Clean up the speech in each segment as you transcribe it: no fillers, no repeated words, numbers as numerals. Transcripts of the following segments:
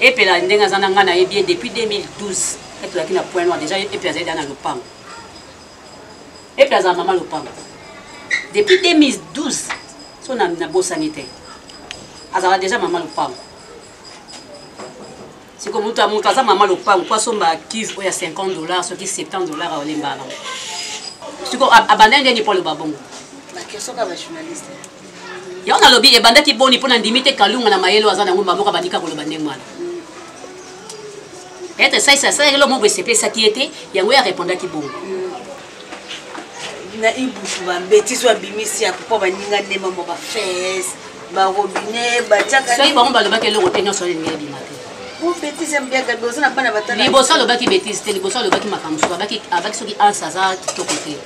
Et puis la ndenga zananga na bien depuis 2012. Et tout qui na point noir déjà et puis azali dans le pan. Et puis la maman le pan. Depuis 2012, son na beau sanitaire. Azala déjà maman le pan. C'est comme mutu aza maman le pan quoi somba kiv oya $50 ce qui $70 à lembala. C'est comme abandonner ni pour le babongo. Ma question ka ba journaliste. Ya on a lobby e banda ki boni pona ndimite kalunga na mayelo aza na ngomba moka bandika ko loba ndengwana. Et ça le mot BCP ça qui était yango ya répondre ki bongo. Na ibufu ba bêtise wa bimisi ya ko ba ninga ndema mo ba fes ba robinet ba chaka. So iba ngomba loba ke lo rotenyo so ni bi mate. Ou bêtise mbia ka bosa na bana batana. Libosa loba ki bêtise te libosa loba ki makamso abaki soki ansaza to côté.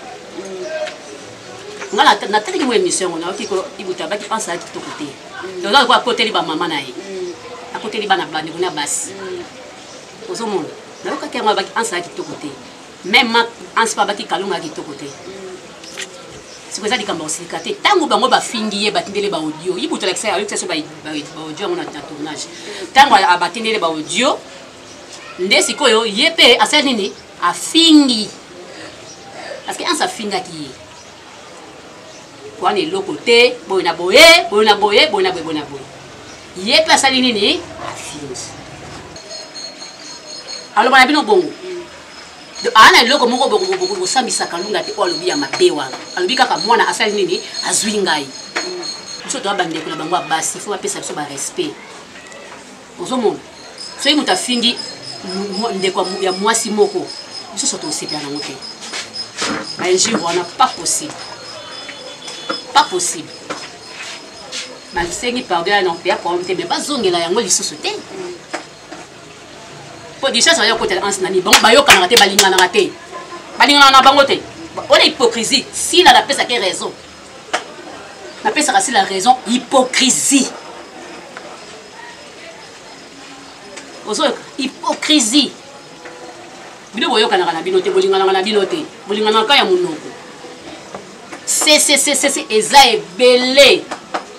Ngala na tele ki émission on a ki ko ibuta baki ansaza to côté. Donc là quoi côté li ba maman na ye. À côté li ba na bandi kuna basi. Ozo monde. Na ko ka baki ansaza to côté. Même ansa baki kalunga ki to côté. C'est pour ça que quand c'est caté tant que bango ba fingiye batindele ba audio ibuto like ça avec ça ba audio on a tournage tant que batindele ba audio ndesi koyo yepe asa nini a fingi parce que en sa finga ki kwa ni lokote boyna boye yepe asa nini a fingi alors ba bino bongo ana loko moko boko sambisa kalunga te olobi ya mabewa alobi kaka mwana asali nini azwi ngai so to abande ko na bango basi faut apesa biso ba respect ozomona so yimuta fingi ndeko ya mwasi moko biso so to sepia na ngote ainji wana pas possible malsengi pardon non pia pour te mais bazongela yango lisusu te. Pour dire ça, ça va côté nani bon bayoka na te balingana na te balingana na bango te on est hypocrisie si la paix a quelle raison la paix sera si la raison hypocrisie ozo hypocrisie bino boyoka na bino te bolingana na bino te bolingana ka ya munoko c'est eza ebele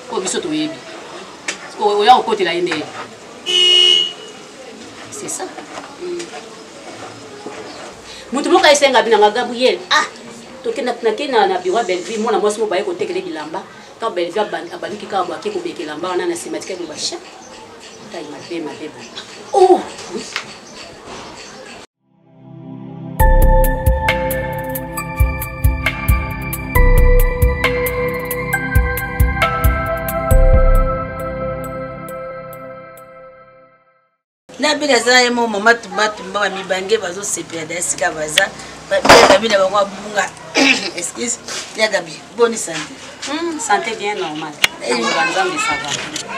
ko biso to yebi ko oya côté la ine c'est ça. Mutu moka esenga binanga Gabriel tokena na biwa Bellevue mona mwasi mo baye ko tekele bilamba ka Bellevue abaniki ka bwa ke ko bekela lamba na simatika ko basha ta ima be oh oui. Na bila za mo mama tumba wa mibange bazo sepia da sika baza ba gabi na bango bunga excuse ya gabi bonne santé santé bien normal na banzambe ça va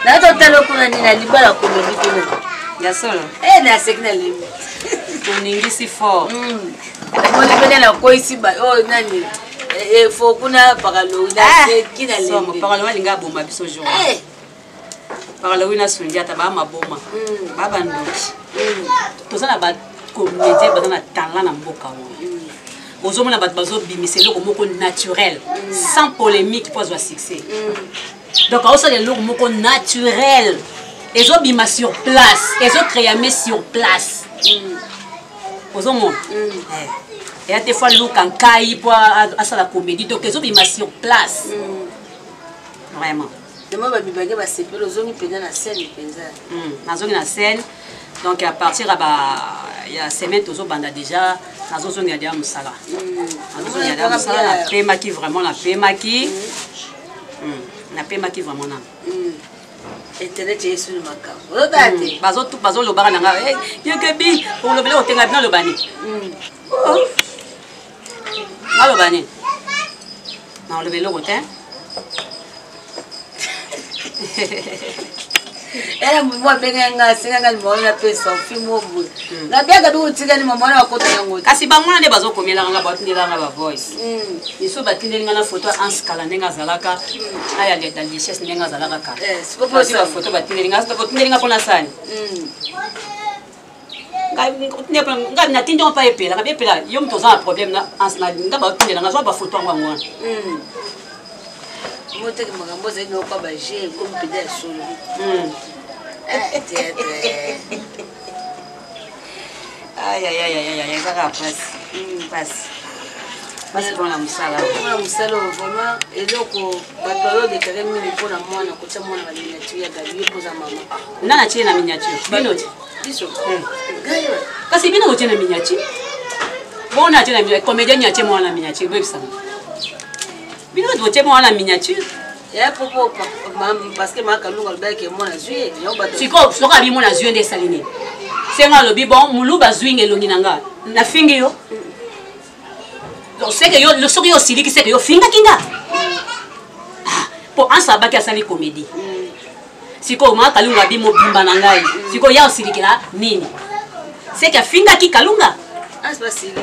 na to talo kuna ni na libala ko lobi tena ya solo na sekna limbi tuningisi fort bonne bene na ko isi ba oh nani fo kuna pakalo na sekina limbi so mo pakalo walinga bomba biso jour par la wina sundia taba maboma baba ndoki tozana ba communauté bazana talent na mboka wo ozomona ba bazo bimiselo ko moko naturel sans polémique pour avoir succès donc on ça les look moko naturel et zo bima sur place et zo créer sur place ozomona et à des fois look en kai pour à ça la comédie donc zo bima sur place vraiment. Demain, je vais faire la scène. La scène. Donc, à partir de la semaine, tout le déjà. Il y a un sala. La PMA qui vraiment la PMA qui. La PMA qui vraiment. Internet est sur le macam. Bazo le bar nanga. Il y a que bi. Pour le vélo, on a le bani. Le bani. Non, le vélo, on era mwa benga singa ngimona pesa ufimo bulu ngabiaga bi utika ni mama na kota yango kasi bangona ne bazo komela nga batindela nga ba voice iso batindela nga na photo anskala nenga zalaka aya de delicious nenga zalaka ka siko posa photo batindela nga pona sani nga na tindo pa epela nga epela yo mto za problème na ansna nga batindela nga zo ba photo ngwa mote ke makambo zeno kwa ba je comme pédale solo Aïe, aïe, aïe, aïe, aïe, ça va passe. Passe pour la moussala. La moussala, vraiment, et donc, on va déclarer mille pour la moine, à côté de moi, la miniature, à Gabi, pour sa maman. On a acheté la miniature. Binote. Parce que Binote, la miniature. Bon, on a acheté la miniature. Comédien, il y a acheté moi la miniature. Binote, vous avez moi la miniature. Et à propos, parce que ma calou, le bec est mon azur. Si quoi, ce qu'on a vu mon azur des salines. C'est moi le bibon, moulou bazouing et l'onginanga. Na fingi yo. Donc c'est que yo le soki yo sili qui c'est que yo finga kinga. Pour un sabbat qui a sali comédie. Si quoi ma kalunga bimo bimba nangai. Si quoi ya sili qui là nini. C'est que finga ki kalunga. Ah c'est pas sili.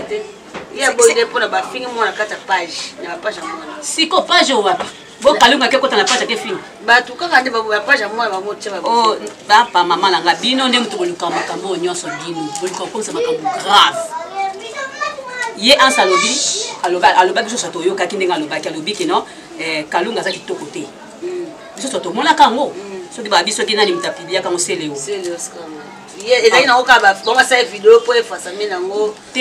Il y a beau idée pour la fingi moi la carte page. Na page moi. Si quoi page ou wapi. Bo kalunga ke kota na page ke finga. Ba tu kaka ndeba ba page moi ba motia ba. Oh ba pa mama langa bino ndem to boluka makambo nyonso dino. Boluka komsa makambo grave. Ye en salobi aloba biso sato yo kakinde ngaloba ki alobi ki non kalunga za kitoko te. Biso sato mona kango. So di ba biso ki nani mtapibia kango seleo. Seleo skama. Ye ezali na okaba bon sa vidéo pour effacer nango. Te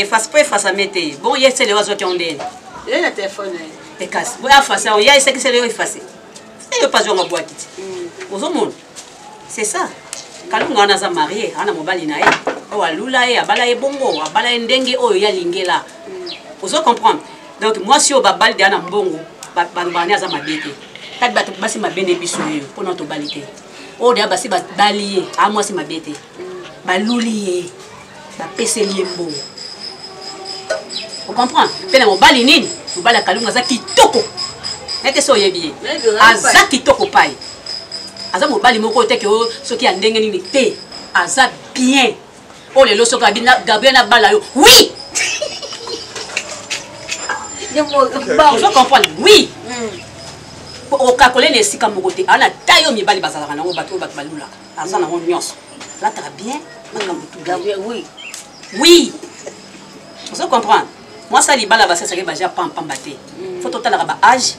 efface pas efface mete. Bon ye seleo zo ki ondene. Ye na téléphone. E kasi bo effacer on ya ese ki seleo effacer. C'est yo pas zo ngabwa kiti. Ozo mon. C'est ça. Kalunga wana za marié ana mobali na ye. O alula ye abala ye bongo abala ye ndenge oyo ya lingela. Vous comprendre. Donc moi si au babal de ana mbongo bani aza mabete. Kat bato basi mabene biso yo pour notre balité. O de basi balié a moi si mabete. Balulié. Ba peselié mbongo. Vous comprenez? Pena mobali nini? Mobali kalunga za kitoko. Nete so yebié. Aza kitoko pai. Aza mobali moko te ke o soki andenge nini te. Aza bien. Oh les loso Gabriel na bala yo. Oui. Je comprends. Oui. Au kakolé les sika mokote. Ana tayo mi bali bazala na bato balula. Aza na nyonso. Là très bien. Gabriel oui. Oui. Je comprends. Moi ça li bala basa sake baja pam baté. Faut total ba âge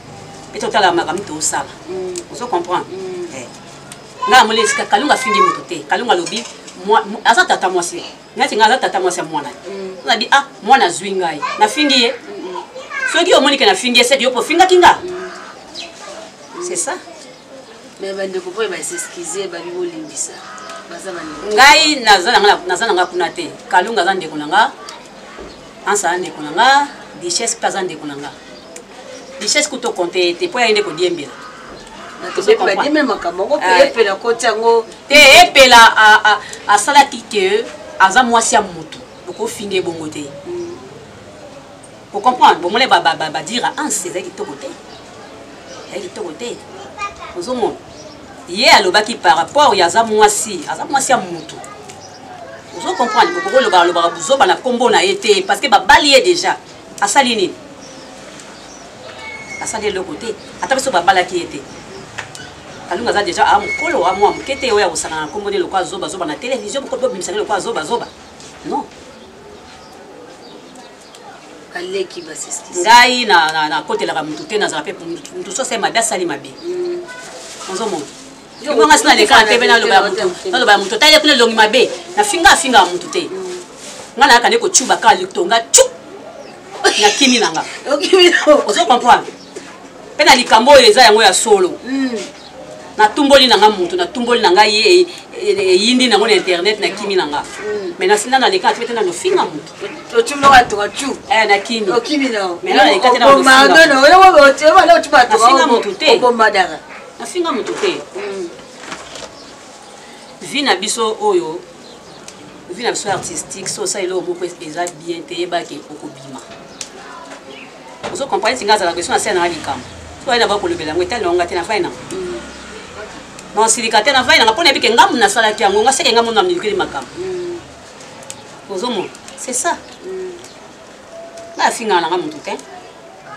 et total ma kamito sala. Je comprends. Nga mole sika kalunga fingi motote. Kalunga lobi moi asa tata moi si. Ngati nga tata moi si mwana. On dit ah mwana zwingai. Na fingi ye. Soki o moni ke na fingi c'est yo po finga kinga. C'est ça. Mais bande ko boy ba s'excuser ba bibo limbisa. Basa bande. Ngai nazana nga kuna te. Kalunga za ndeko nanga. Ansa ndeko nanga, richesse pas ndeko nanga. Richesse kuto compter te po ya ndeko diembela. Ba di même makambo ko epela ko tiango. Te epela a sala kike aza mwasi ya mutu. Boko finge bongo te. Vous comprenez? Bon, moi, je dire ah, c'est ça qui te côté. C'est qui te côté. Vous avez hier, le baki par rapport, il y a ça moi si à Moutou. Vous comprenez? Vous pouvez le barabuzo, la combo n'a été parce que balier déjà à Saline. À Saline de l'autre côté. Attends, ce bala qui était. Alors, on a déjà à mon colo, à moi, qui était où ça a combo de le quoi zoba zoba la télévision, pourquoi vous me le quoi zoba zoba? Non. Aleki ba s'excuser. Ngai na côté la mutu te na zape pour mutu so c'est mabe sali mabe. Onzo mon. Yo nga sina le kan te bena lo ba mutu. Na lo ba mutu ta ile kuna longi mabe. Na finga mutu te. Nga na kane ko chuba ka litonga chu. Na kimi nanga. Okimi no. Ozo comprendre. Pena likambo eza yango ya solo. Na tumboli nanga mutu na tumboli nanga ye yindi nango na internet na kimi nanga. Mais na sina na le kan te na no finga mutu. Tu me l'as tu na kimi. Okimi no. Mais là les quatre na no. Yo tu vas là tu vas na finga mutu te. Ko madara. Na finga mutu te. Vina biso oyo. Vina biso artistique so ça ilo moko eza bien te ba ke okobima. Ozo comprendre singa za la question na scène na likam. So ina ba ko lebela ngweta longa te na faina. Non silikate na faina ngapona bike ngamu na sala kyango ngaseke ngamu na milikeli makam. Ozo mo. C'est ça. La finga na ngamu tout hein.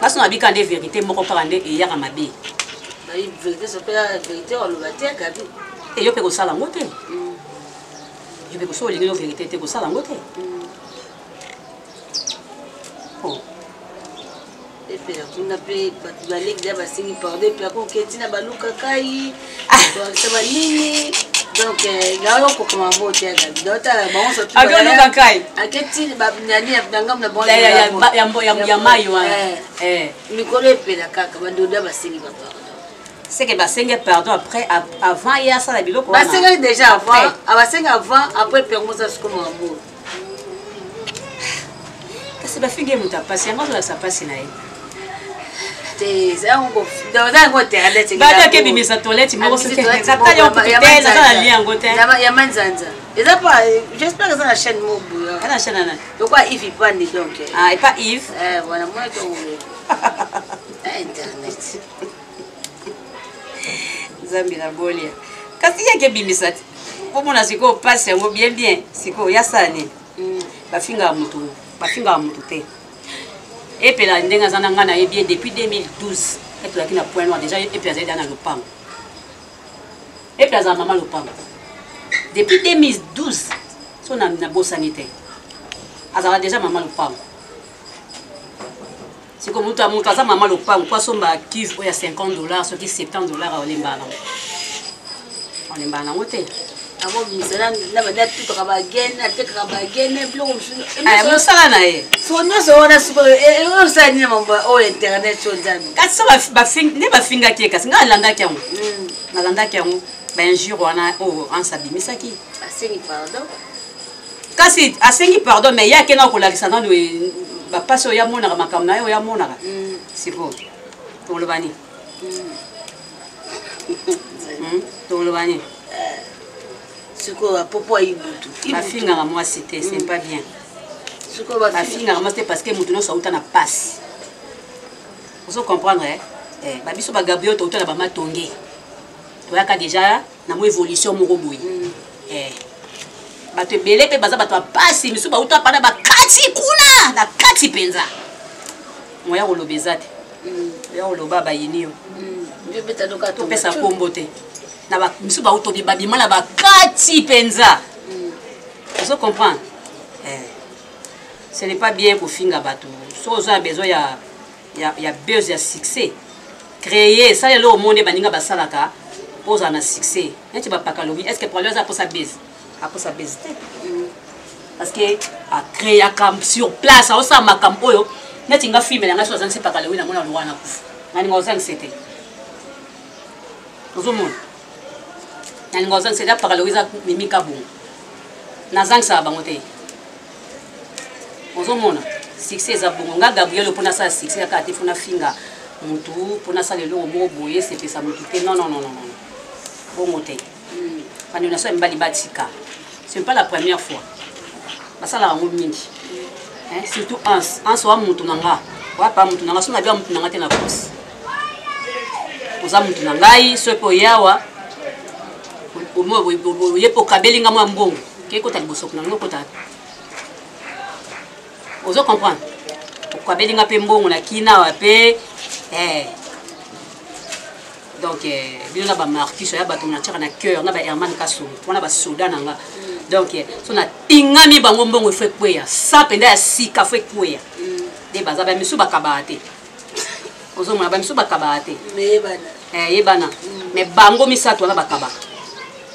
Parce qu'on a bien des vérités moko parande et ya mabe. La vérité c'est pas la vérité on le va dire gabi. Et yo pe ko sala ngote. Yo pe ko so lingi yo vérité te ko sala ngote. Oh. Et puis on a pe batulalik da basingi pardon puis ako ketina baluka kai. Ça va nini. Donc, là, on commence à voter. Donc, on se trouve à Kai. À quel type de c'est que basenga pardon après avant il y a ça la biloko basenga déjà avant basenga avant après permo ça ce comme amour kasi bafinga muta pasi yango la sa pasi na ye te ça on go dans go toilette bata ke bimisa toilette mo se que ça ta yo peut-être ça la lien ngote ya manzanza et ça pas j'espère que ça la chaîne mo bouillon la chaîne na pourquoi Yves pas ni donc ah et pas Yves voilà moi to internet zambi na bolia kasi yake bimisati pomona siko passe yango bien siko ya sani bafinga mutu te epela ndenga zana ngana ye bien depuis 2012 epela kina point noir déjà epela za dans le pango epela za mama le pango depuis 2012 so na bosanité azala déjà mama le pango c'est comme mutu aza mama le pango kwa somba kive oya $50 soki $70 olembana olembana ngote abo misala na bada tout kabagena te kabagena bloko ay musala na ye sonyo so wana super o sani mambo o internet so nzambi kasi so bafinga ki kasi nga alandaki yango nalandaki yango bainjure wana oyo ansabimisaki asengi pardon kasi asengi pardon mais yake na kolakisa nano bapasi oyo yamonaka makambo na ye oyo yamonaka siko tolobani tolobani siko apopo ayibutu bafingaka mwasi te c'est pas bien bafingaka mwasi te parce que motu nyonso auta na pasi ozo comprendre babiso bagabriel touta na bamatonge toyaka déjà na mo évolution moko boye bato ebele mpe baza bato bapasi misu bauta pana bakati kuna na kati mpenza moya koloba eza te oya koloba bayini yo topesa kombo te misu bauta babima na bakati mpenza ozo comprendre ce n'est pas bien kofinga bato so oza besoin ya buzz ya succès créer ça lelo omonde baninga basalaka mpo ozala na succès neti bapaka lobi est ce que problème aza mposa base aposa base te parce que akréaka sur place aosala makambo oyo neti nga filme nanga so azangisi paka lobi namona lwa na kufa naninga ozangisi te ozomona naninga ozangisi te apaka lobi eza mimika bongo nazangisaka bango te ozomona succès eza bongo nga gabriel mpona asala succès kaka te mpona finga mutu mpona asala eloko moko boye sepesa mutu te non bongo te bandonation ya mibali batika c'est pas la première fois basalaka yango mingi surtout anse oya mutu na nga oya mutu na nga so nabia mutu na nga te na posi oza mutu na ngai so mpe oyawa oye mpe okabeli nga mwa mbongo kekota liboso na nga okota ozo comprendre okabeli nga mpe mbongo na kina awa mpe donc bino na bamarkise oya bato natiaka na cœur na baherman kasongo mpona basoda na nga donc so natingami bango mbongo efo ekweya sa mpenza ya sika fo ekweya nde baza bamisu bakabaka te ozomona bamisu bakabaka te yebana mais bango misato wana bakabaka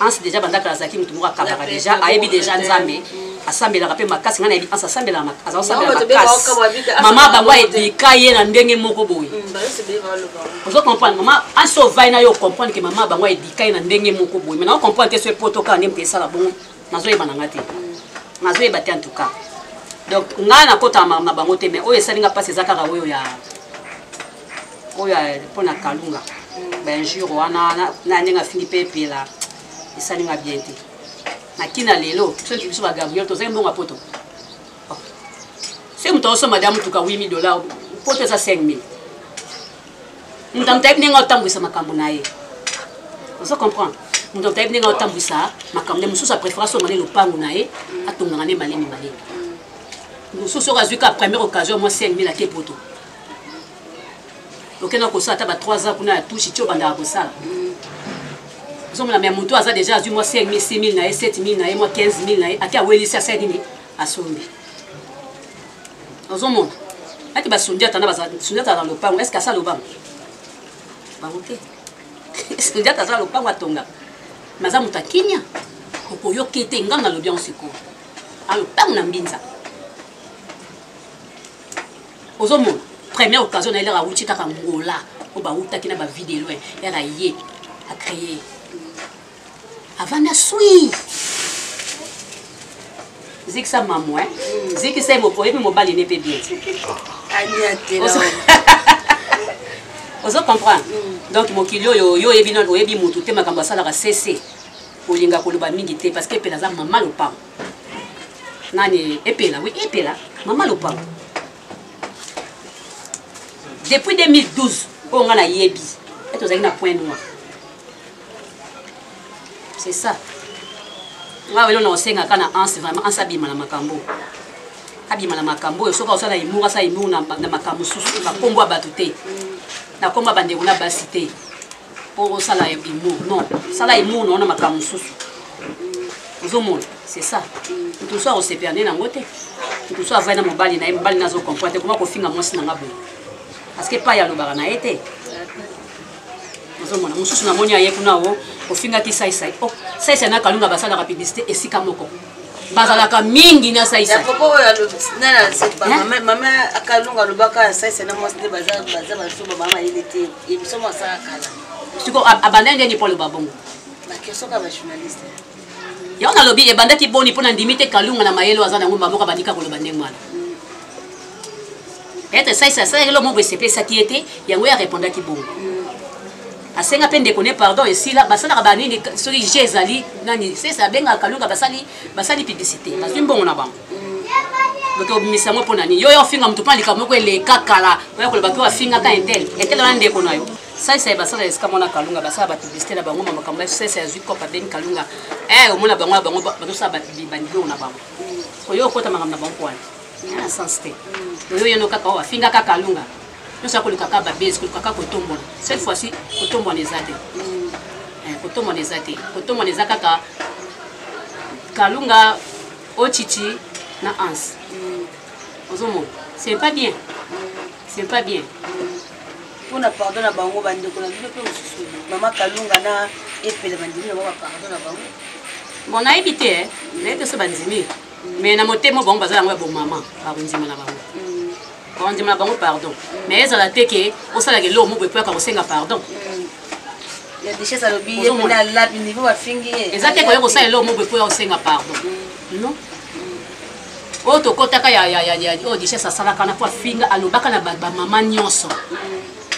anse déjà bandaka azalaki motu moko akabaka déjà ayebi déjà nzambe asambelaka mpe makasi ngai nayebi anse asambelaka azasambela makasi mama bango ayedika ye na ndenge moko boye ozo comprendre mama anse ovai na yo ocomprendre ke mama bango ayedika ye na ndenge moko boye mais nao comprendre te so epotokaka nde moto esala bongo nazoyeba na nga te nazoyeba te en tout cas donc ngai nakotaka na bango te mais oyo esalinga mpasi eza kaka oyo mpona kalunga bainjure wana na ndenge afingi mpe epela esalinga bien te nakina lelo soki biso bagabriel tozali mbongo apoto se moto osomba da motuka $8000 poto eza 5000 moto amutayebi ndenge otambwisa makambo na ye ozo comprendre moto amutayebi ndenge otambwisa makambo na ye mosusu apréféra somane lopango na ye atonganga nde malemi mosusu oyo azwi ka première occasion mwa 5000 ake poto okenda kosala ata ba 3 ans kuna ya touche ti obandaka kosala ozomona me moto aza déjà azwi mwa 5000 6000 na ye 7000 na ye mwa 15000 na ye ake awelisi asala nini asombi ozomona ati basundi ata na lopango est ce que asala lobango bango te sundi ata asala lopango atongaka maza moto akinya okoyoka ete nga nalobi yango sikoyo alopango na mbinza ozomona première occasion na eleka awuti kaka ngola oyo bawutaki na bavide loin yaka ye acréé avant asui zikisa mamo zikisa oyebi mobali ne mpe bien ozo comprendre donc mokili oyo yo oyebi motu te makambo asalaka cc olinga koloba mingi te parce que epela aza mama lopango nani epela oui epela mama lopango depuis 2012 oyo nga nayebi ete ozalaki na point noir c'est ça nga welo na osengaka na anse vraiment anse abima na makambo oyo soki osala imour asala imour na makambo susu bakombo ya bato te na kombo ya bandeko na basi te mpo osala imour non sala imour naona makambo mosusu ozomona c'est ça moto so akosepela nde nango te moto so avai na mobali na ye mobali na azokomprendre te koma kofinga mwasi nanga boye parce que pa ya alobaka na ye te ozomona mosusu namoni aye kuna o ofingaki saisai saisai na kalunga basalaka publicité esika moko bazalaka mingi na saisai mama akalunga alobaka saisai na mwasi nde baza basuba mama yele te ebiso mwasala kala siko abanda ndeni mpo aloba bongo bakesoka bajournaliste yango nalobi ebandaki boni mpo na ndimi te kalunga na mayelo aza nango bamoka bandika koloba ndenge wana ete saisai elo moko esepesaki ete yango ya répondaki bongo asenga mpe ndeko ne pardon esila basalaka banini soki je ezali nani sesa abengaka kalunga basali publicité bazwi mbongo na bango donc obimisa yango mpo nani yo ofinga moto mpo likambo moko eleka kala oya kolobaki oyo afingaka intel wana ndeko na yo saisa basala esika mona kalunga basala bapublicité na bango makambo ya sesa yazwi kope abengi kalunga omona bango na bango bazosala banibongo na bango oyo okota makambo na bango wana na sens te oyo yeno kaka oyo afingaka kalunga nyonso akolukaka babezi kolukaka kotombola cette fois-ci kotombola eza te kotombola eza te kotombola eza kaka kalunga otiti na anse ozomona c'est pas bien mpona pardon na bango bandeko na bino mpe mosusu mama kalunga na epele bandimi na bango bapardon na bango bon nayebi te nayebi te so bandimi mais na motema bango baza yango ya bomama bakondima na bango bakondima na bango pardon mais ezala te ke osalaka eloko moko epoyaka kosenga pardon eza te koya kosala eloko moko epoya kosenga pardon non oyo tokotaka oyo dichesse asalaka na mpo afinga alobaka na bamama nyonso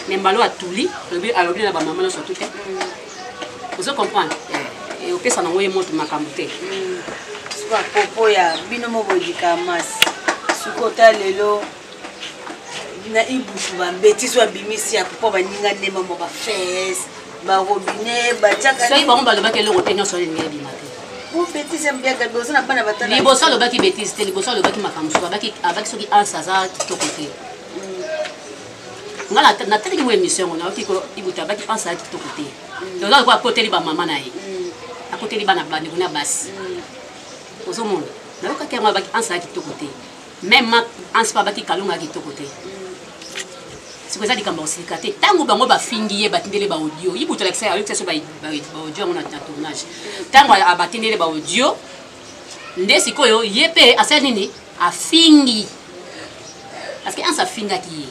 me mbalo atuli alobi na bamama nyonso tu te ozo comprendre opesa nango ye moto makambo te popo ya bino moboyika masi sukota lelo na ibusu bambetisi babimisi ya popo baninga ndema mo bafese barobine batiaka soki bango balobaki eloko te nyonso elingi ebima te liboso alobaki betise te liboso alobaki makambo mosusu abaki soki anse aza kitoko te nga nateleki mo émission ngo nayoki ibuta abaki anse aza kitoko te oza lokola akoteli bamama na ye akoteli bana bandeko na basi ozomona nayokaki yango abaki anse aza kitoko te meme anse mpe abaki kalunga ya kitoko te siko eza likambo kosilika te ntango bango bafingi ye batindele baaudio ibuto alakisa ayokisa so baaudio yango na tournage ntango abatindele baaudio nde sikoyo ye mpe asala nini afingi parce que anse afingaki ye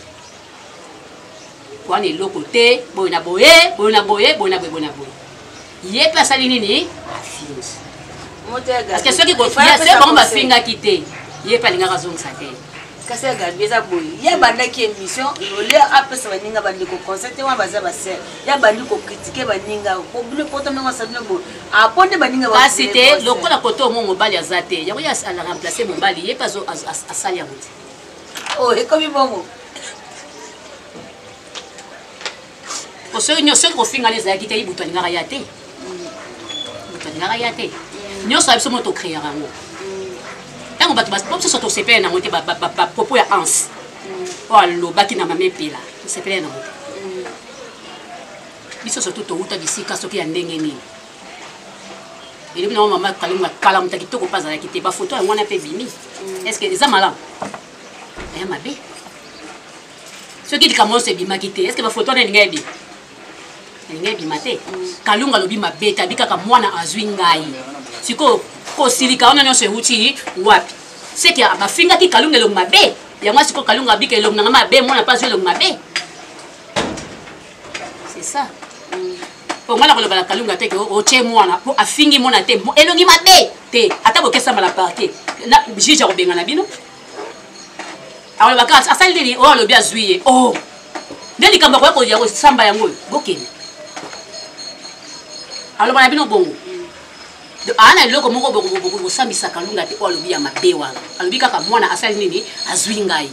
wana eloko te boye na boye boye na boye boye na boye boye na boye ye mpe asali nini afingi parce que soki bango bafingaki te ye mpe alingaka azongisa te kasi agabi eza boye ya bandaki émission lole apesa baninga bandeko concert wana baza basere ya bandi kokritike baninga bino poto ndenge asabino boye aponde baninga kasi te lokola koto omo mobali aza te yango ye alaremplace mobali ye mpe asali yango te ekomi bongo soki kofingana ezalaki te ibutu alingaka ya te nyonso ya biso mo tocréaka yango ntango bato biso tosepele nango te bapropos ya anse oyo alobaki na mama epela tosepele nango te biso surtout touta bisika soki ya ndenge nini elobi nango mama kalunga kalamuta kitoko mpe azalaki te bafoto yango wana mpe bimi estce eza malamu eya mabe soki likambo nyonso ebimaki te estce bafoto wana elinga ebima elingi ebima te kalunga alobi mabe te abi kaka mwana azwi ngai sikoyo kosilika wana nyonso euti wapi seki bafingaki kalunga elongo mabe yango sikoyo kalunga abika elongo nanga mabe mwana mpe azwi elongo mabe c'est ça po ngana koloba na kalunga te ke otie mwana po afingi mwana te elongi mabe te ata bokesambala parte na juge akobengana bino alobaka asali nini oyo alobi azwi ye o nde likambo akoya kosamba yango bokende aloba na bino bongo ana eloko moko bokosambisa kalunga te oyo alobi ya mabe wana alobi kaka mwana asali nini azwi ngai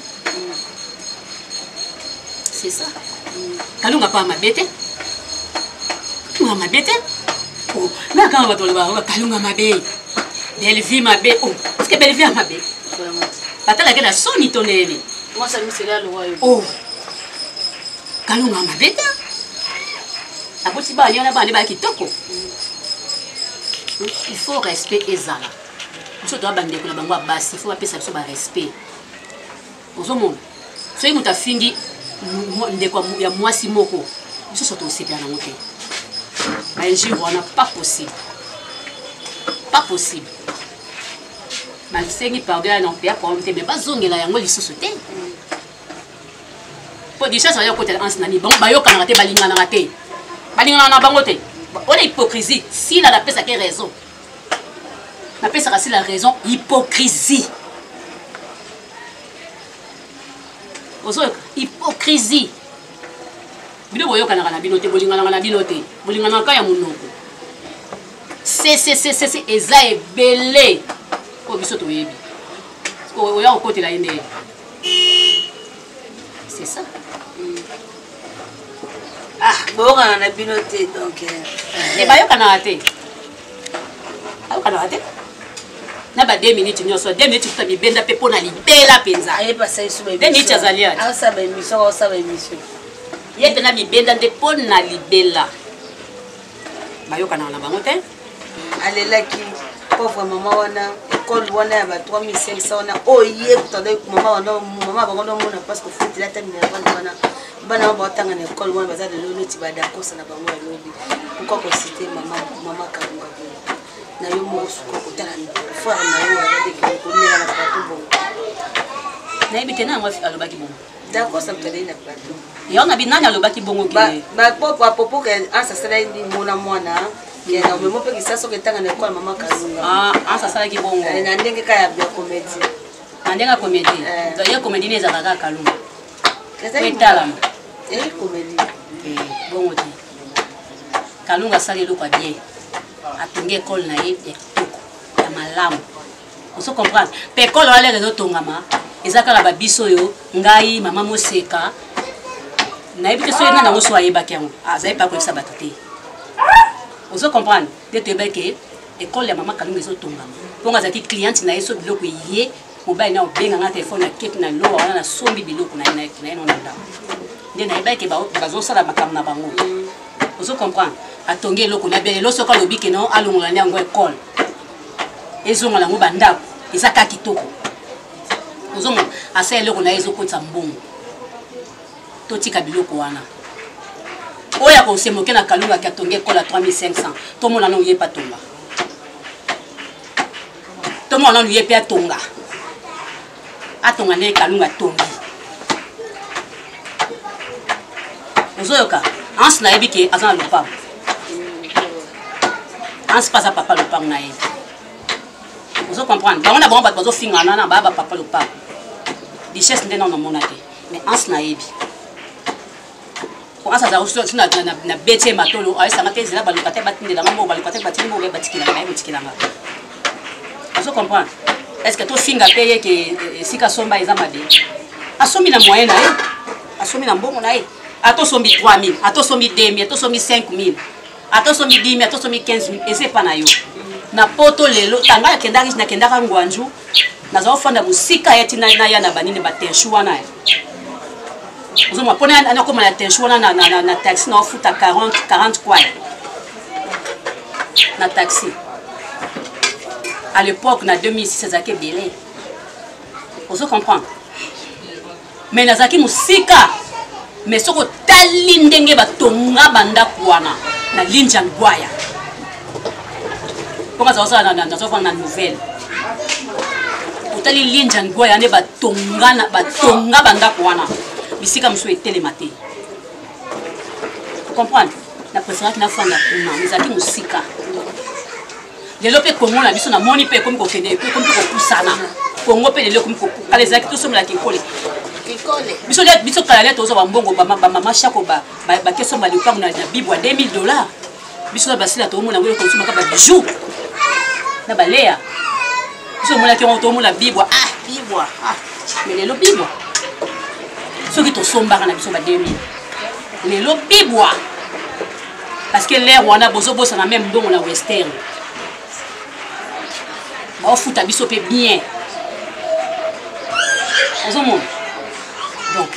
c'est ça kalunga pa mabe te kalunga mabe te nakanga bato aloba kalunga mabe belle-vie mabe est-ce que belle-vie ya mabe batalaki na soni tonene oh kalunga mabe te aboti bani wana bani ba kitoko il faut respect ezala biso to bandeko na bango basi il faut bapesa biso ba respect ozomona soki moto afingi ndeko ya mwasi moko biso so tosepela nango te bainjure wana pas possible basengi pardon non pe problème te mais bazongela yango lisusu te po déjà ça ya côté ans nani bango bayokana te balingana na bango te on est hypocrisie si la pesa que raison la pesa c'est la raison hypocrisie ozo hypocrisie bino boyokana na bino te bolingana na bino te bolingana ka ya munoko c'est eza ebele po biso toyebi oya okotela ye nde c'est ça boyokana na bino te donc bayokanaka te ayokanaka te na ba 2 minutes nyonso 2 minutes kuta bibenda mpe mpo na libela mpenza 2 minutes azali ati ye mpe na bibenda nde mpo na libela bayokanaka na bango te alelaki pauvre mama wana école wana ya ba 3500 wana oye kutanda mama bango nomona parce que fotila ta minerval wana bana batanga na école wana baza lelo neti badakosa na bango ya lobi pourquoi citer mama Kalunga na yo mo suko kotala frère na yo ala de ko nela na plateau bon na ebite na ngwa alobaki bongo d'accord ça me tele na plateau yo na binani alobaki bongo ke ba popo ke ansa sala ndi mona mwana kena memo pe kisaso ketanga na école mama Kalunga ansa sala ki bongo na ndenge ka ya comédie andenga comédie donc yo comédie ne ezaka Kalunga etalama comédie bongo te Kalunga sali eloko bien atongi école na ye ya kitoko ya malamu oso comprendre mpe école wana lere ezotongama eza kaka babiso oyo ngai mama Moseka nayebi te so yena nango so ayebaki yango azali mpe akoyebisa bato te oso comprendre nde toyebaki ke école ya mama Kalunga ezotongama mpongo azalaki cliente na ye so biloko ye mobali na obenganga telefone aketi na lowa wana nasombi biloko na ye nona ndako nde nayebaki ke bazosala makambo na bango ozo comprendre atongi eloko na bien lelo soki alobi ke non alongola nde yango école ezongola yango bandako eza kaka kitoko ozomona asala eloko na ye ezokotisa mbongo totika biloko wana oyo akosemoke na Kalunga ki atongi école ya 3500 tomona nano ye mpe atonga tomona nano ye mpe atonga nde Kalunga atongi ozoyoka ansi nayebi ke aza na lopango ansi mpe aza papa lopango na ye ozo comprendre bango na bango bato bazofingana na baya bapapa lopango richesse nde nano mona te mais ansi nayebi ansi azalaki na beti matolo ayesanga te ezela baluka te batindelanga moko baluka te batindi moko batikilanga naye botikilanga ozo comprendre est ce que tofinga mpe ye ke esika somba eza mabe asombi na moyen na ye asombi na mbongo na ye atosombi 3000 atosombi 2000 atosombi 5000 atosombi 10000 atosombi 15000 ese epa na yo na poto lelo tanga akendaki nakendaka ngwanju nazala ofanda mosika ye tina na ya na banini batenshu wana ye ozomwa mpona anakoma na tenshu wana na taxi na ofuta 40 kwaya na taxi à l'époque na 2006 ezalaki ebele ozo comprendre mais nazalaki mosika mais ce que tali ndenge batonga banda kwana na linja ngwaya ponga za na nouvelle otali linja ngwaya ne batonga banda kwana bisika muso etelemate comprendre na préférence na fanda kuna mizaki musika lelo pe Congo na biso na moni pe comme ko kende pe comme ko kusana Congo pe lelo comme ko kala ezaki to somo la kikole biso kala leto zo ba mbongo ba mama shako ba keso ba lupango na bibwa $2000 biso na basila to mona ngolo ko suma ka ba bijou na balea biso mona ki on to mona bibwa bibwa mais lelo bibwa soki to somba na biso ba 2000 lelo bibwa parce que l'air wana bozo bossa na même ndongo na western ba futa biso pe bien donc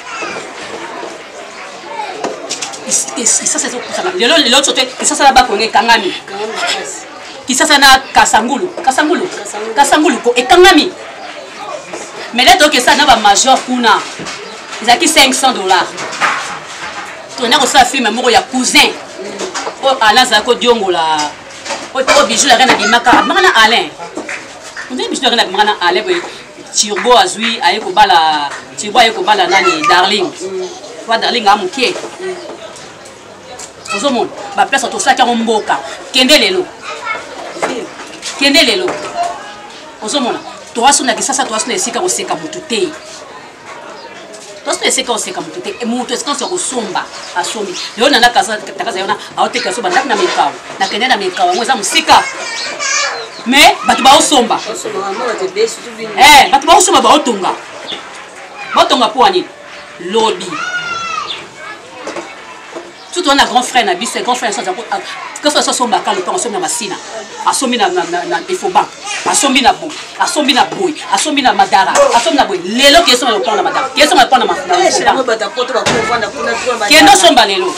ça c'est ça le l'autre côté ça ça là-bas qu'on est kangami qui ça na kasangulu ko et kangami mais là donc ça na ba major kuna ils a qui $500 tourner au ça film moko ya cousin o alaza ko diongola o bijou la reine bimaka mana Alain on dit bijou la reine mana Alain Turbo azui ayeko bala nani Darling wa Darling amukie ozomon ba place to saki mboka kende lelo ozomona to wasuna kisasa to wasuna esika oseka mutute e mutu esika so kosomba asombi leo na kaza yona aoteka so banda na mekao na kende na mekao ngweza musika mais batu ba osomba batu ba osomba ba otonga po ani lobby tout on a grand frère na biso grand frère ça que ça somba ka le temps somba masina asombi na efoba asombi na bo asombi na boy asombi na madara asombi na boy lelo ke somba le temps na madara ke somba le temps na kendo somba lelo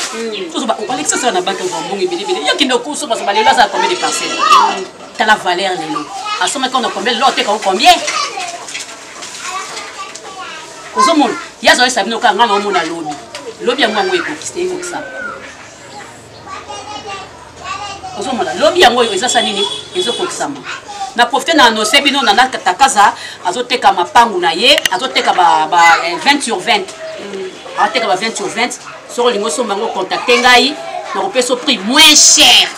tout ça Alex ça na banque en bongi bili yo kendo ko somba lelo ça combien de parcelles t'as la valeur lelo asomba quand on combien l'autre combien ozomon yazo ça bino ka ngana omona lobby ya mwango ekokiste iko ça ozomona lobby yango eza sa nini ezokokisama na profite na annoncer bino na takaza azoteka mapangu na ye azoteka ba 20/20 azoteka ba 20/20 soko lingo somba ngo contacter ngai na kopesa prix moins cher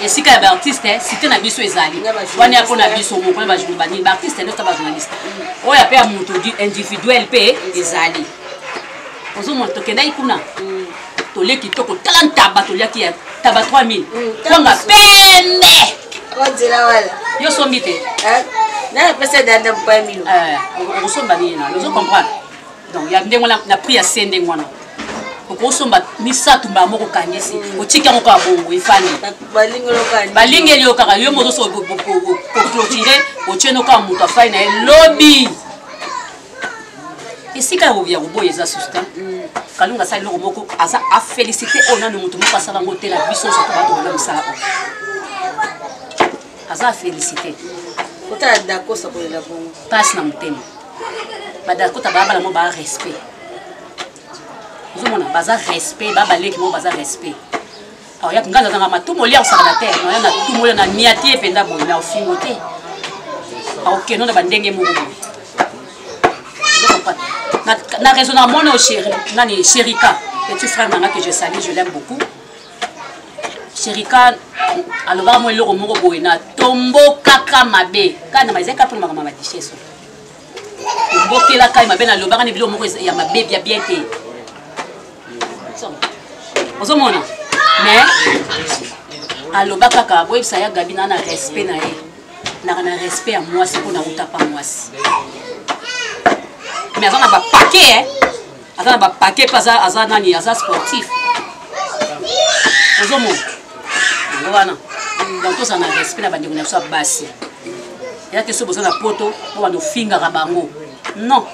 esika ya ba artiste cité na biso ezali wana yako na biso moko na ba journaliste ba artiste ndio ba journaliste oya pe amutu individuel pe ezali ozomona tokenda ikuna toleki toko talantaba toliaki ya taba 3000 twanga pembe wazela wala yo sombi te na pesa danda mpa milo osomba ni na ozo comprendre donc ya ndengo na prix ya sende ngwana okosomba misatu mba moko kangesi otika moko abongo ifani balingeli yo kaka yo mozo so clôturer otieno ka mutu afai na lobby esika ya boye za susta kalunga sa loko moko aza a féliciter ona no mutu moko asala ngote la biso so ba to na misala aza a féliciter kota d'accord sa ko la bongo passe na mutema ba d'accord ta ba la mo ba respect ozomona baza respect ba baleki mo baza respect aw ya nganga nganga matumo lia osaka na terre no ya na tumo na miatie penda bo na ofingote aw keno na bandenge mo na raisonnement au chéri nani Chérika petit frère nanga que je salue je l'aime beaucoup Chérika aloba mo eloko moko boye na tombo kaka mabe kana mazeka pour mama madicheso tombo kela kai mabe na loba kana bilo moko ya mabe bien te ozomona mais aloba kaka boye ça ya gabi na respect na ye na respect à moi c'est qu'on a uta pas moi mais azana ba paquet azana ba paquet pas azana ni aza sportif ozomo ngwana donc ça na respect na bandi kuna so basi ya ke so bozana poto bo bando finga ka bango non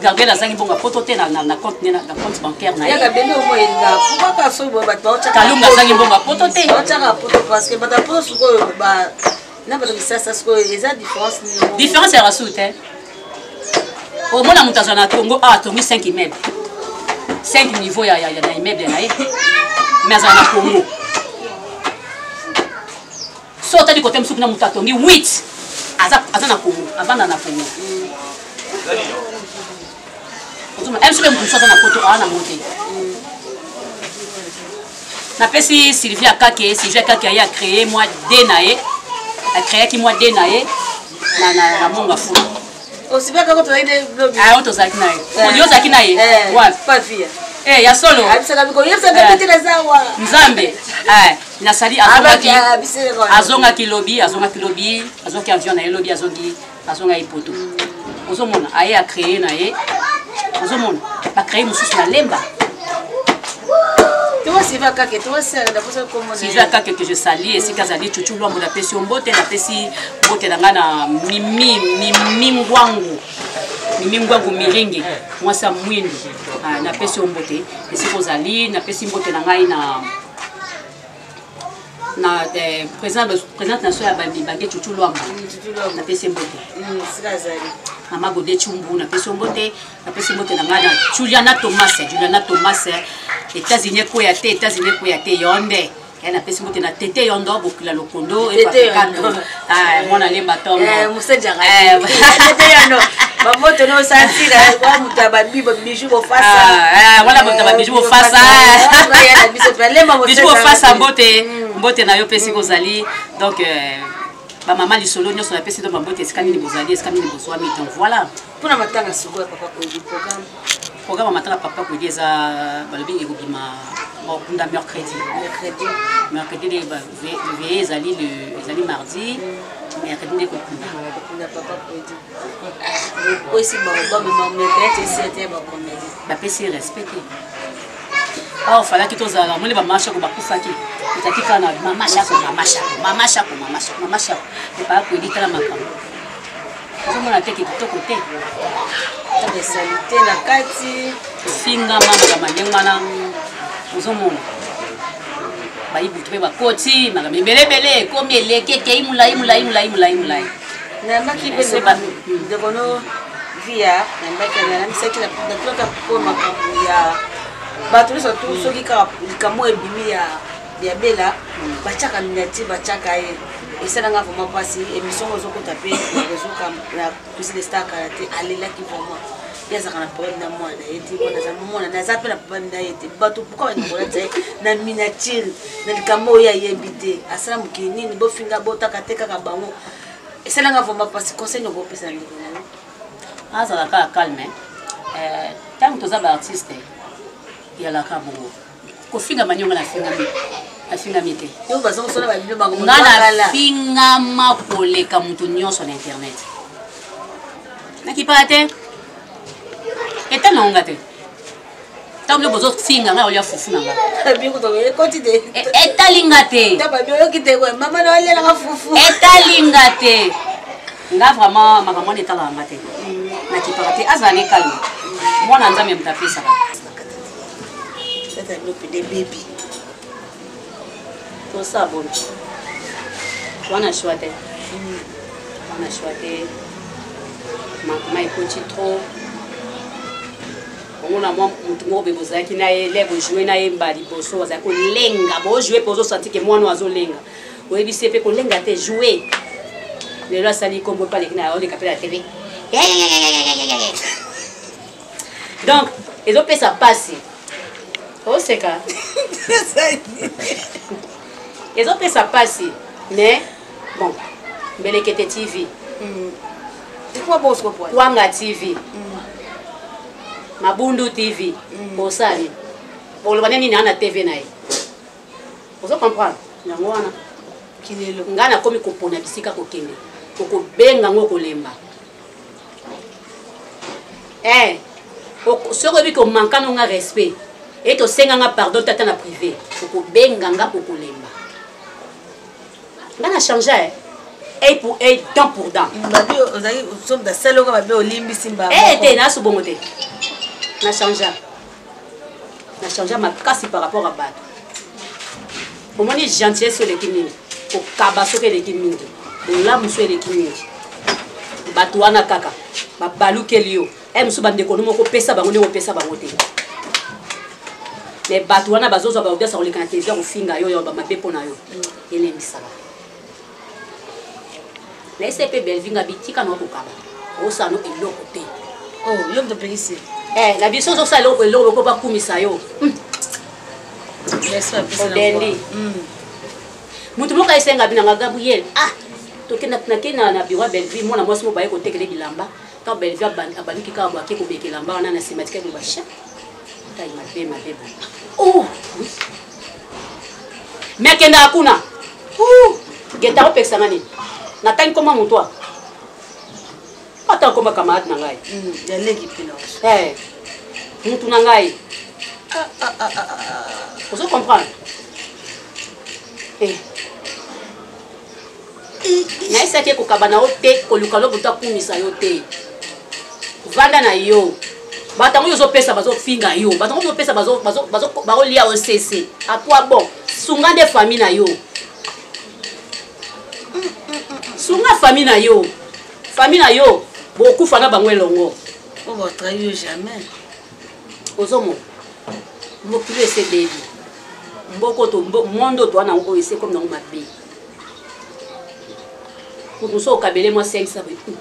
garder la zangi bonga poto te na compte na compte bancaire na ya ka bendo mo inga pourquoi ka so bo ba ta kalunga zangi bonga poto te ta ka poto parce que ba ta poto su ko ba na ba to ça ko eza différence ya rasoute au moins la mutation na Congo a tongi 5 immeubles 5 niveaux ya immeuble na ye mais azala na Congo so otali kote mosuku na moto atongi 8 aza na Congo avanda na Congo mosuku motu aza na poto awa na monte napesi Sylvie Akake aye a créé moi de na ye acréaki moi de na ye na monga fulu osibia kako tozalaki na lobi ayo tozalaki na ye odi ozalaki na ye pavia ya solo nzambe nasali azongaki lobi azongaki avion na ye lobi azonga ye poto ozomona aye acréé na ye ozomona bacréé mosusu na lemba Sylvie Akake que je salue esika azali chuchu lwambo napesi mbote napesi mbote na nga na mimi ngwangu miringi mwasa mwindu napesi mbote esika ozali napesi mbote na ngai na présidente national ya bange chuchu lwambo napesi mbote mama Gode Chumbu napesi mbote na ngai na Juliana Thomas États-Unis koya te yonde na pesi mbote na tete yondo bokila lokondo e papekando mwana lemba tongo musenja tete yondo bamoto no santira kwa mutaba bibo bijou bofasa wala mutaba bijou bofasa bijou bofasa mbote na yo pesi kozali donc ba mama lisolo nyonso na pesi do mbote eskanini bozali eskanini bozwami donc voilà pona matanga sikoya papa ko du programme matanga papa ko eza balobi ekobima kunda mercredi les veillées ezali mardi mercredi nde kokunda papa ko di aussi ba mercredi c'était ba comédie bapesi respecté awa falaki tozala moni bamashako bakufaki etaki kaka na mamashako epaya koeditala makambo ozomona teke kitoko te salite na kati ofingama makambo ndenge wana ozomona bayibutu mpe bakoti makambo ebelebele ekomi eleki ekei mulai nayambaki mpe ndekono via nayambaki namisaki natuloka mpo makambo ya bato nyonso tu soki kaka likambo ebimi ya bela batiaka miniature batiaka ye esalanga vraimen mpasi émission ozokota mpe rezoka na cuisine de star kala te alelaki vraimen ye azalaka na problème na mwana ye te mwana naza mpe na problème na ye te bato pourkua banyakolata ye na miniature na likambo oyo ayebi te asala mokili nini bofinga botaka te kaka bango esalanga vraimen mpasi conseil noko opesa na ndeko nano azala kaka calme ntango toza baartiste yalaka bongo kofinga manyonga nafingami te nga nafingama koleka mutu nyonso na internet nakipaka te etanangonga te ntango nde bozofinga ngai olia fufu na nga etalinga te etalinga te nga vraiment makambo wana etalaka nga te nakipaka te azala ne kalme mwana nzambe moto apesaka tosa bon wana choix te ma ekoti trop omona mwa mutu moko be bozalaki na ye le bojouer na ye mba liboso bazalaki kolenga bojouer mpe ozosanti ke mwana azolenga oyebisi ye mpe kolenga te jouer lelo asali kombo mpe aleki na oleka mpe na tv donc ezopesa pasi oseka ezopesa pasi mais bon mbelekete tv Wanga TV Mabundu TV bosali boloba nini na TV na ye ozo comprendre yango wana kilelo ngana komi kopona bisika kokende kokobenga ngo kolemba soko biko mankano nga respect et to senga nga pardon tata na privé kokobenga nga kokolemba ngana changer et pour et dent pour dent babi ozali somme da saloka babi olimbi simba te na subongote na changer ma casse par rapport à bato au moins gentillesse sur les kimini au kabaso que les kimini la muso les kimini bato wana kaka ba baluke lio muso bande ko no ko pesa bango ne ko pesa bango te mais bato wana bazozwa baaudience akoleka na télévision kofinga yo yo bamabe mpo na yo elembisaka na ese mpe belvinga bitika na okokaba osano eloko te yo moto opekisi na biso ozosala eloko po bakumisa yo odendi mutu moko ayesenga binanga Gabriel nakei na biro ya Belleville mwana mwasi mo baye kotekele bilamba ntango Belleville abaliki kaka boake kobekela mba wana na simatika ekoloba cha tai mabe me akendaka kuna geta kopekisanga nini natangi koma motu a ata koma camarade na ngai mutu na ngai ozo comprendre naisaki ekokaba na yo te koluka lobuta akumisa yo te vanda na yo batango oyo ozopesa bazofinga yo batango ozopesa bakolia osese apoi bon sunga nde famille na yo sunga famille na yo bokufa na bango elongo ozomona mokili ese bebi mboko to mondo to wana ngo ese comme nango mabe pour so kabele moi 500 betu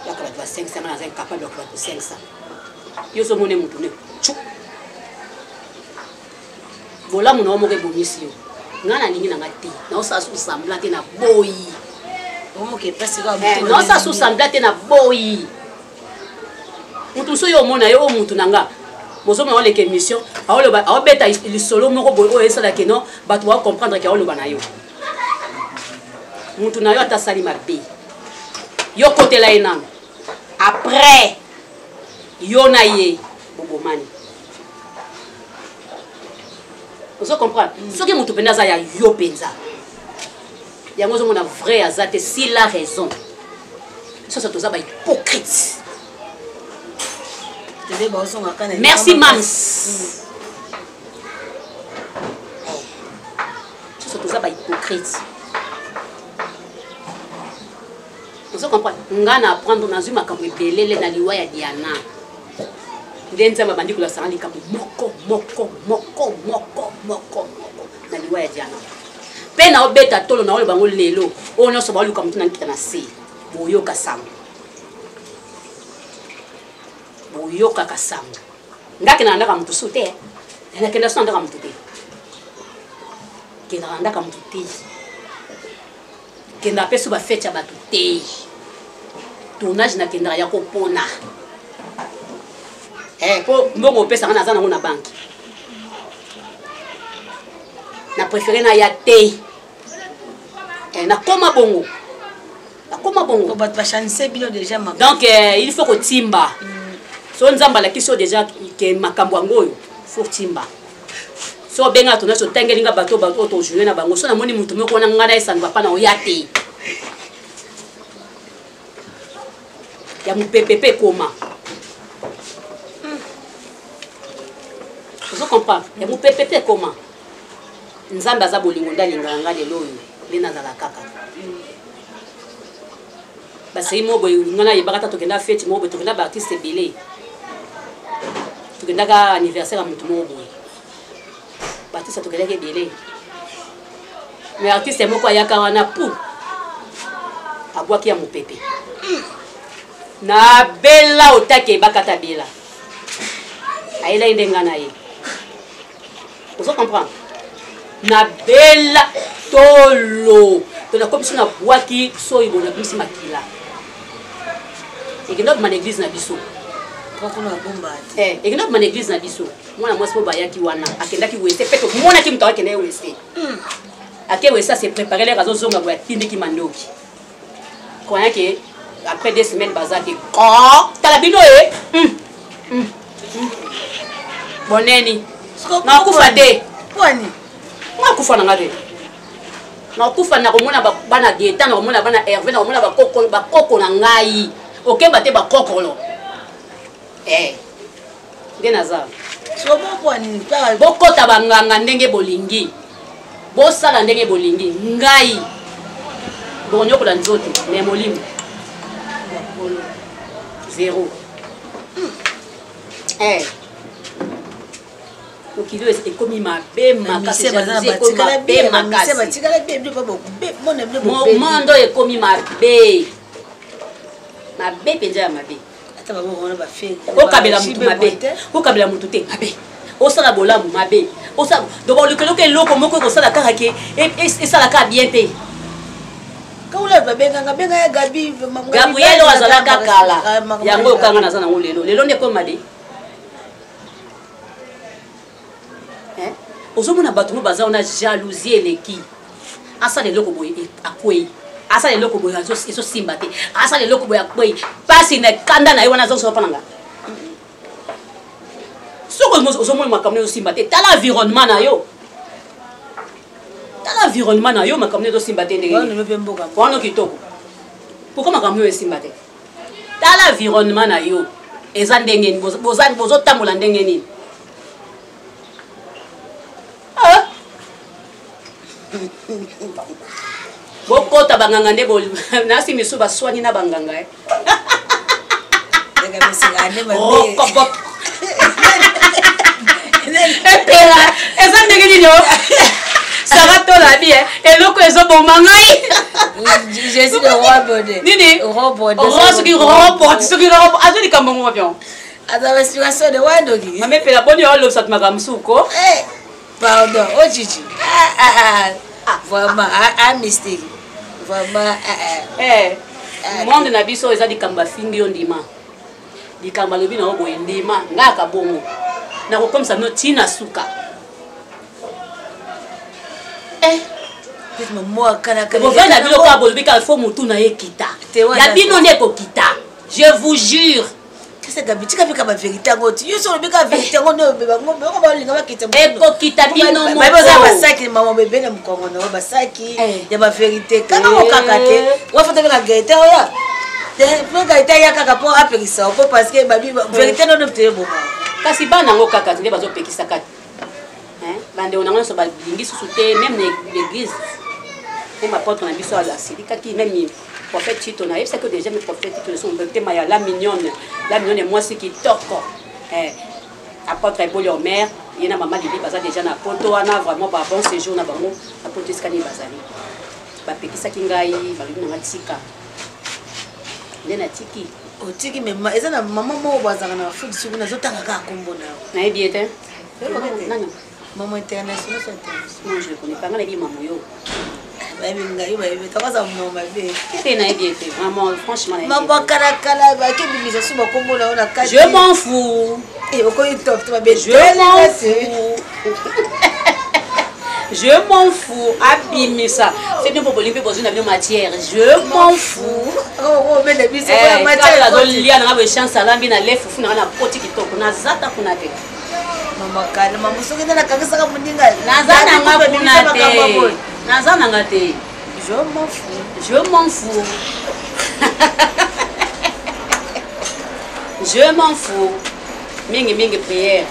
yakala tu 500 na zan capable de faire 500 yo so mone mutu ne chu bola muna o mo ke bonisi yo ngana ningi na ngati na osa su sambla te na boy o mo ke pesi ka mutu na osa su sambla te na boy mutu so yo mona yo mutu nanga bozoma on les émissions aolo beta li solo moko boyo esala ke non bato ba comprendre que aolo bana yo mutu na yo atasali mabe yo kotela enano après yo na ye bobomani ozo comprendre soki mutu penda za ya yo penza yango zo mona vrai azate si la raison ça toza ba hypocrite. Merci Mams. C'est tout ça pas hypocrite. Vous comprenez? Ngana apprendre dans une makambo belele na liwa ya Diana. Ndenza mabandi kula sanga likambo moko na liwa ya Diana. Pena obeta tolo na ole bango lelo. Ono so ba luka mutu na nkita na se. Boyo kasamba. Boyoka kasanga ngaki na ndaka mtu sote na kenda so ndaka mtu te kenda ndaka mtu te kenda peso ba fecha batu te tournage na kenda ya kopona po mbongo pesa na zana na banki na préféré na ya te na koma bongo ba chancer bilo déjà ma donc il faut que timba so nzamba la kiso déjà ke makambo ngoyo faut timba so benga tona so tengelinga bato to jouer na bango so na moni mutu moko na ngana esani papa na oyate ya mupepepe koma vous comprenez ya mupepepe koma nzamba za bolingo ndalinga ngale loyo lena za la kaka basi mo boy ngana yebaka tokenda fête mo boy tokenda ba artiste belé tukendaka anniversaire ya mutu moko boye batisa tokelaki ebele mais artiste moko ayaka wana pu abwaki ya mopepe na bela otaki ebakata bela ayela ndenga na ye ozo comprendre na bela tolo tonakomisi na bwaki so ibona bimisi makila ekenda kuma na église na biso ekenda kuma na église na biso mwana mwasi po bayaki wana akendaki wese pe tomonaki mutu akende ye wese ake wese ase préparé lere azozonga boye atindiki mandoki koyaki après 2 semaines baza te tala bino ye boneni nakufa te nakufa nanga te nakufa nakomona bana Gaëtan nakomona bana Hervé nakomona bakoko na ngai okemba te bakokolo nde naza bokota banganga ndenge bolingi bosala ndenge bolingi ngai bonyokola nzoto me molimo zéro mokili ekomi mabe makasi ekomi makasi mondo ekomi mabe mabe mpenza ya mabe okabela mutu mabe okabela mutu te mabe osala bolamu mabe donc olukeloka eloko moko ekosala kaka ke esalaka bien te gabriel oyo azalaka kala yango okanga naza nango lelo nde ekoma de ozomona bato mo baza wana jalousie eleki asala eloko boye akwei asala eloko boye ezosimba te asala eloko boye akwei mpasi na kanda na ye wana azosoba mpananga soki ozomona makambo ezosimba te tala environnement na yo tala environnement na yo makambo ezosimba te ndenge wana kitoko pourkui makambo oyo esimba te tala environnement na yo eza ndenge nini bozotambola ndenge nini bokota banganga nde nasi misu baswani na banganga epela eza ndenge nini sara tolabi eloko ezoboma ngai nini soki azo likambo ngo bion mamepela boni olobisatu makambo suko pardon Chichi vraiment un mistake vraiment monde na biso eza likambo afingi yo ndima likambo alobi na yo boye ndima ngai akabongo nakokomisa bino ntina suka bovai na biloko ya bolobi kaka fo motu na ye kita ya bino nde ekokita je vous jure tika bika ba vérité ngo ti yo so bika vérité ngo no beba ngo ko ba linga bakita mo ekokita bino mo ba za basaki mama bebe na mkongo na basaki ya ba vérité kaka ngo kaka te wa fata bika gaite oya te bika gaite ya kaka po apekisa po parce que ba vérité no no te bo kasi bana ngo kaka nde bazo pekisa kaka bande onango so ba lingi susu te même l'église et ma porte na biso ala silika ki même prophète Tito na yebisa que déjà mes prophètes Tito ne sont pas ya la mignonne est moi ce qui toque apôtre Eboli Omer yena maman Lili baza déjà na poto wana vraiment ba bon séjour na bango apôtre Skani bazali ba pekisa ki ngai ba luna ngatika ndena tiki otiki mema eza na maman mo bazanga na foot suku na zotanga ka kombo na yebi ete nanga maman international non je le connais pas ngana bi maman yo franchement je m'en fous je m'en fous abimisa c'est bien pour Bolivie pour une matière je m'en fous lia na ba chance alambi na lefu funa na poti kitoko na zata kuna te mama kana mama soki na kakisa ka mundinga nazana ngakuna te nazana ngate je m'en fous je m'en fous mingi prière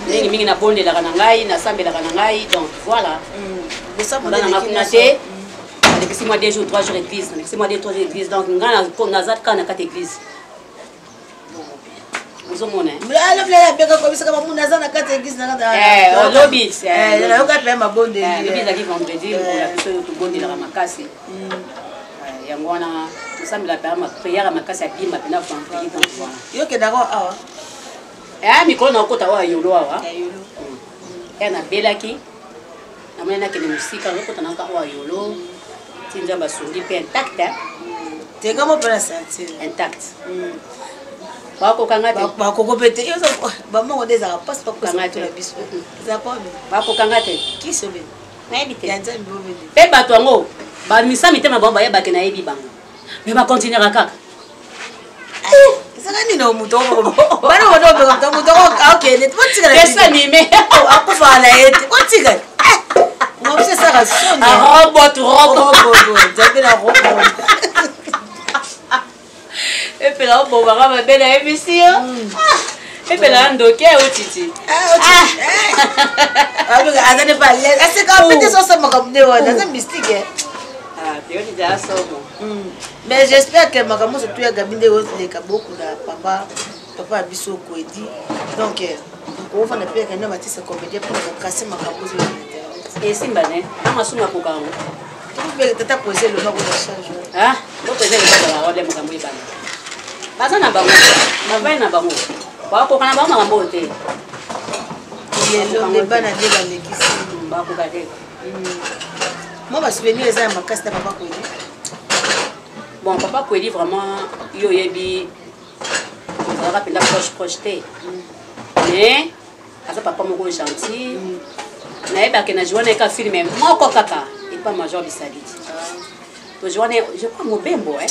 mingi na bondelaka na ngai nasambelaka na ngai donc voilà bosambela ngakuna te alekisi moi 2 jours 3 jours église alekisi moi 2 3 jours église donc ngana nazat kana kata église ozomona olobi lobi ezalaki vendredi okola biso oyo tobondelaka makasi yango wana tosambela priere ya makasi abima mpena vendredi donc voilà yokendako awa mikolo na okota oyo yolo awa nabelaki namoni nakende mosika okota naka oyo yolo ti nzambe asungi mpe intact tekamo mpena sentir intact bakokanga te bakoko pete bamongo nde ezaka mpasi bakokanga te biso bakokanga te kiso be nayebi te ya nzambe obele mpe bato yango bamisa mitema bango bayebake nayebi bango me bakontinuera kaka ezaka nini omutu bana bona obeka mutu akokende botikalaesanime akufaka na ye te botikala ngabisa esaka soni robot nzambe na robot epela obobaka babele ayebisi yo epela ya ndoki ayo titi aza ne pa lele aseka pete sosamaka mde wana aza mystique periode ya somo mais j'espère que makambo surtout ya gabi nde oleka beaucoup na papa ya biso okwedi donc On va appeler quelqu'un qui est comédien pour casser ma caboose. Et si mbane, on a souma pour quand. Tu as posé le nom de charge. Ah, vous posez le nom de la ordre de Mogambo Ibana. Pas ça n'a pas moi. Ma veille n'a pas moi. Pas qu'on a pas ma beauté. Les bananes de l'église. Bah pour garder. Moi, je suis venu à ma casse de papa Kouedi. Bon, papa Kouedi vraiment, yo yebi, on va rappeler la projeté. Mais, à ça papa mon gentil. Na eba que na joie na ka filmer moi ko kaka et pas major de Saditi. To joie je crois mon bembo hein.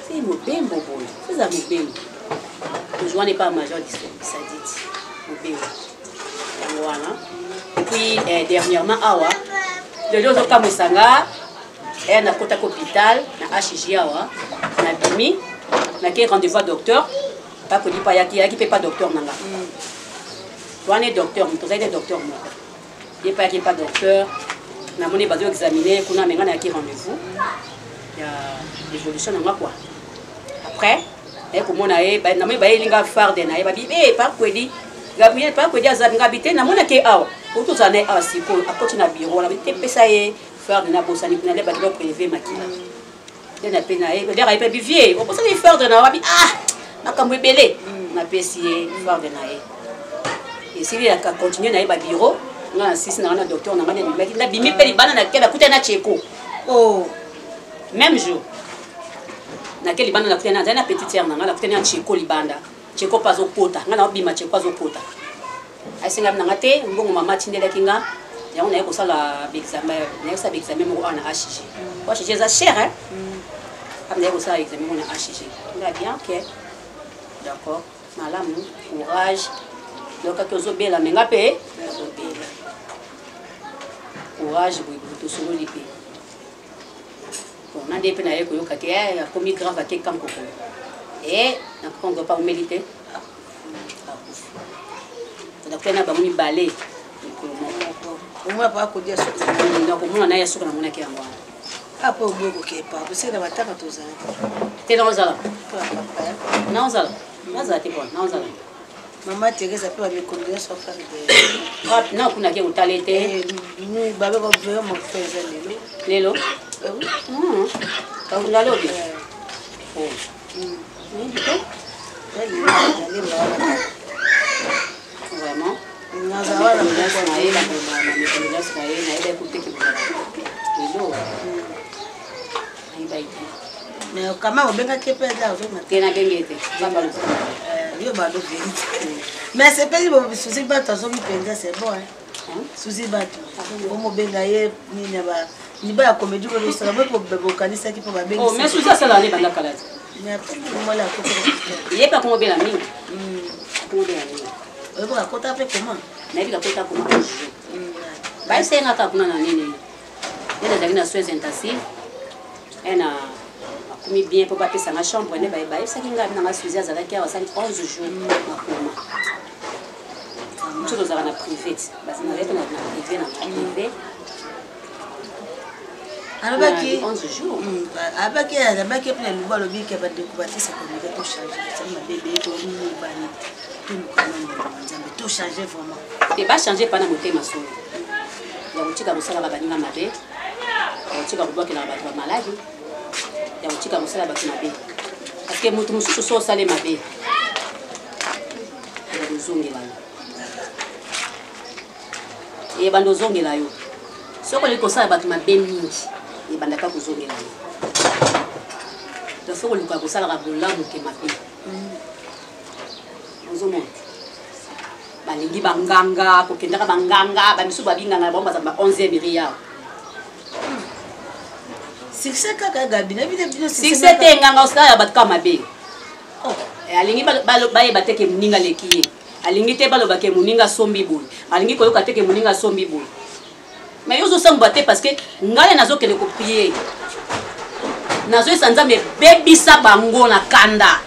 C'est mon bembo boy. C'est ça mon bembo. To joie n'est pas major de Saditi. Mon bembo. Voilà. Et puis dernièrement awa le jour ka musanga et na kota hôpital na HJ awa na bimi na ke rendez-vous docteur pas ko di pa yaki peut pas docteur nanga. On est docteur, on est docteur. Il n'y a pas docteur. On a besoin d'examiner, on a rendez-vous. Il y a l'évolution de quoi. Après, comme on a eu, on a faire des naïs, pas quoi dire, Gabriel, pas quoi dire, habité, on a été à autour de l'année à Siko, à côté de bureau, on a été payé, faire de la bourse, on a été bâtiment privé, maquillage. On a été naïs, on a été vieux, on peut faire de la ah, on a comme belé, on a essayé faire de naïs. Et si il a continué à aller au bureau, on a assisté à un docteur, on a dit qu'il a bimé les bananes à la coûté na tcheko. Oh, même jour. Na quel bananes la coûté na une petite terre na la coûté na tcheko libanda. Tcheko pas au quota. On a bimé tcheko pas au quota. Ay singa na ngate, mbongo mama tindela kinga. Ya on a eu ça la examen, na eu ça examen mo on a HG. Moi j'ai ça cher hein. On a eu ça examen on a HG. On a bien OK. D'accord. Madame, courage. Donc, quand on a la main à payer, courage, vous tous les pays. On a des peines à écouter, il y a commis grave à quelqu'un. Et on ne peut pas mériter. Donc, on a pas mis balai. On ne va pas dire ça. Donc, on a un sourire à mon équipe. Après, on ne peut pas. Vous savez, on va faire tout ça. Tu es dans le salon? Non, ça. Non, ça. Maman Thérèse a pu me conduire sur faire des... Non, on a qui talé. Nous, baba va faire mon frère Lélo. Oui. Quand vous allez au bien. Vraiment. Mais comment on bien qu'il peut là mais c'est pas si souci pas attention qui pensa c'est bon hein souci pas comme benga ye ni ba comédie ko ça va pour bokanisa qui pour ba benga oh mais souci ça là les banda kala mais après moi là il est pas comme bien ami comment bien on va côté après comment na bi ka côté comment ba c'est ngata kuna na nini nenda dalina soins intensifs ena mais bien pour pas passer ma chambre ne bye bye ça qui ngaba na masuzi azala ki a 11 jours makoma tout dans la privée basi na leto na privé na privé alabaki 11 jours alabaki pour le bois le bien que va découvrir ça comme il va tout changer ça m'a bébé to ni bani tout nous connaît tout changer vraiment et va changer pas na motema so ya utika busala ba baninga mabe ya utika kubaki na ba maladi ya utika musala batu mabe parce que mutu mususu so sale mabe ya kuzongela e bando zongela yo soko liko sala batu mabe mingi e banda ka kuzongela yo donc soko liko kusala ka bulamu ke mabe ozomo balingi banganga kokenda ka banganga ba misu babinganga bomba za 11e biriya succès kaka gabina bide bide succès te nganga osala batka mabe oh alingi balo baye bateke muninga lekiye alingi te balo bake muninga sombi boy alingi koyoka teke muninga sombi boy mais yozo samba te parce que ngale nazo kele ko prier nazo esanza me bebisa bango na kanda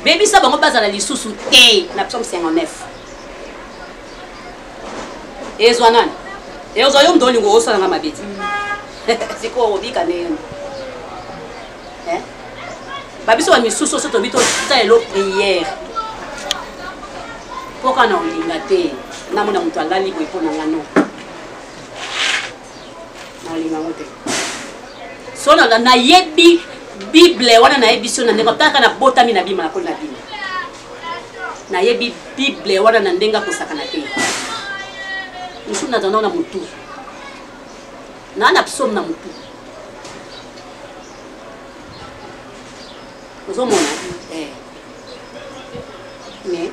bebisa bango bazala lisusu te na psalm 59 ezwanan ezo yo mdoli ngo osala nga mabeti siko obika ne babiso wa misusu so to bito ta elo prière poka na olinga te namona moto alali boye mpo na ngano na olinga ngo te so nayebi bible wana nayebi so na ndenge kaka na botami na bima nakoli na bima nayebi bible wana na ndenge akosakana te mosusu nazanda na motu na psaume na motu ozomona mais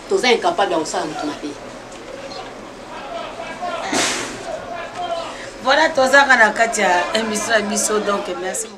toza incapable ya kosala motu mabe voilà tozaka na kati ya émission ya biso donc merci beaucoup.